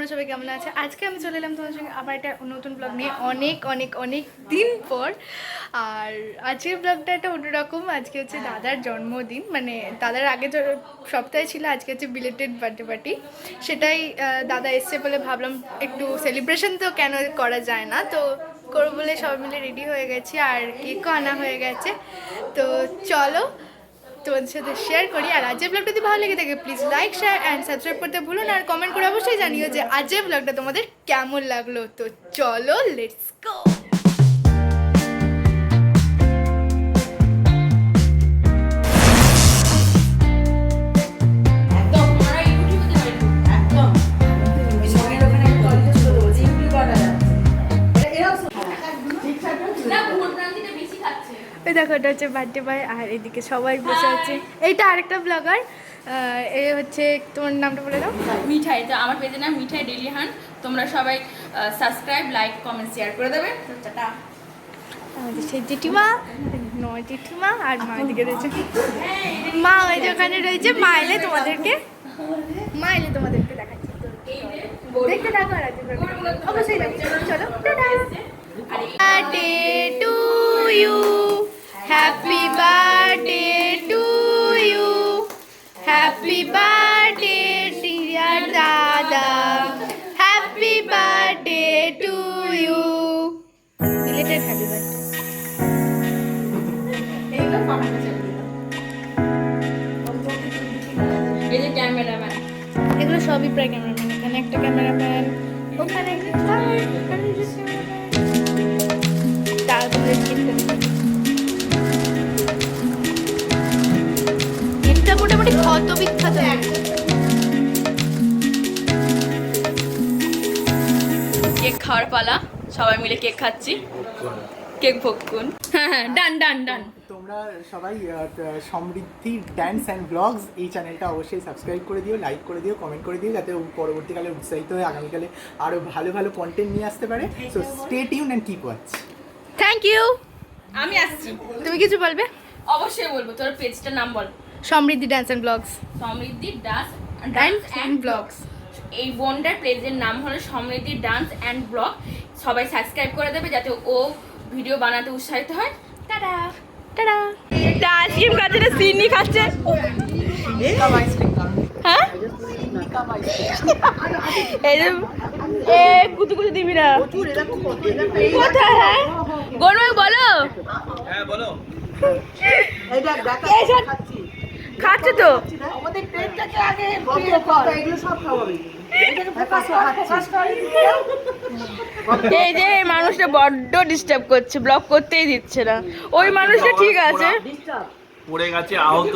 তোমরা সবাই কেমন আছে? আজকে আমি চলে এলাম তোমার সঙ্গে আবার একটা নতুন ব্লগ নিয়ে অনেক দিন পর। আর আজকের ব্লগটা একটা অন্যরকম। আজকে হচ্ছে দাদার জন্মদিন, মানে দাদার আগে সপ্তাহে ছিল, আজকে হচ্ছে বিলেটেড বার্থডে পার্টি। সেটাই দাদা এসছে বলে ভাবলাম একটু সেলিব্রেশন তো কেন করা যায় না, তো করবো বলে সবাই মিলে রেডি হয়ে গেছি আর কেকও আনা হয়ে গেছে। তো চলো তোমাদের সাথে শেয়ার করি। আর আজকের ব্লগটা যদি ভালো লেগে থাকে please like share and subscribe করতে ভুলো না, আর কমেন্ট করে অবশ্যই জানিও যে আজকের ব্লগটা তোমাদের কেমন লাগলো। তো চলো লেটস গো। দেখো এটা হচ্ছে বার্থডে বয়, আর এদিকে সবাই বসে আছে। এইটা আরেকটা ব্লগার, এ হচ্ছে, তোমার নামটা বলে দাও। মিঠাই, তো আমার পেজের নাম মিঠাই ডেইলি হান। তোমরা সবাই সাবস্ক্রাইব, লাইক, কমেন্ট, শেয়ার করে দেবে। টাটা। আমাদের সেই জেঠিমা, জেঠিমা আর মা এদিকে রয়েছে। মা ওই যে ওখানে রয়েছে। মা এলে তোমাদেরকে দেখাচ্ছি। দেখতে থাকো আর অবশ্যই চলো। Birthday to you, happy birthday to you, happy birthday dear dada, happy birthday to you. Related happy birthday. এই যে ক্যামেরাম্যান, এগুলো সবই প্রায় ক্যামেরাম্যান। এখানে একটা ক্যামেরাম্যান, ওখানে একটা এটা মোটামুটি ক্ষত বিখ্যাত। কেক খাওয়ার পালা, সবাই মিলে কেক খাচ্ছি। কেক ভক্ষণ। হ্যাঁ, ডান ডান ডান। তোমরা সবাই সমৃদ্ধি ড্যান্স অ্যান্ড ব্লগস এই চ্যানেলটা অবশ্যই সাবস্ক্রাইব করে দিও, লাইক করে দিও, কমেন্ট করে দিও, যাতে পরবর্তীকালে উৎসাহিত হয়ে আগামীকালে আরও ভালো কন্টেন্ট নিয়ে আসতে পারে। So stay tune and keep watch. Thank you. আমি আসছি। তুমি কিছু বলবে? অবশ্যই বলবো। তোর পেজটার নাম বল। Samriddhi dance and blogs. Samriddhi dance and blogs. এই বোনটার পেজের নাম হলো সমৃদ্ধি ডান্স অ্যান্ড ব্লগ। সবাই সাবস্ক্রাইব করে দেবে যাতে ও ভিডিও বানাতে উৎসাহিত হয়। Tata tata. আইসক্রিম খাচ্ছে না, সিনি খাচ্ছে। হ্যাঁ, এই যে কুতু দিবি না কোথায়? হ্যাঁ গরমে বলো। হ্যাঁ বলো। খাচ্ছে তো। এই যে মানুষটা বড্ড ডিস্টার্ব করছে, ব্লক করতেই দিচ্ছে না। ওই মানুষটা ঠিক আছে, পড়ে গেছে আহত।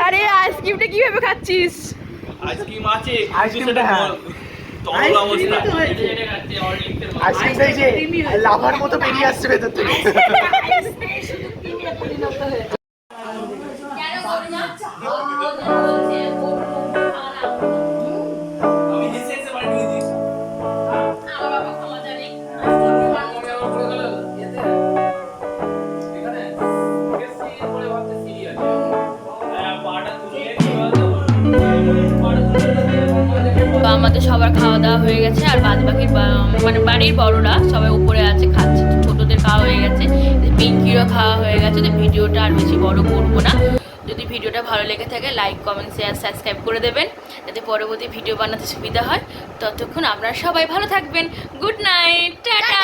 আরে আইসক্রিমটা কিভাবে খাচ্ছিস? আইসক্রিম আছে, আইসক্রিমটা হ্যাঁ তরল অবস্থা। আইসক্রিমটা যে লাভার মতো বেরিয়ে আসছে ভেতর থেকে। আমাদের সবার খাওয়া দাওয়া হয়ে গেছে, আর বাদ বাকি মানে বাড়ির বড়রা সবাই উপরে আছে খাচ্ছে। ছোটদের খাওয়া হয়ে গেছে, পিঙ্কিরও খাওয়া হয়ে গেছে। তো ভিডিওটা আর বেশি বড় করবো না। যদি ভিডিওটা ভালো লেগে থাকে লাইক, কমেন্ট, শেয়ার, সাবস্ক্রাইব করে দেবেন যাতে পরবর্তী ভিডিও বানাতে সুবিধা হয়। ততক্ষণ আপনারা সবাই ভালো থাকবেন। Good night, tata.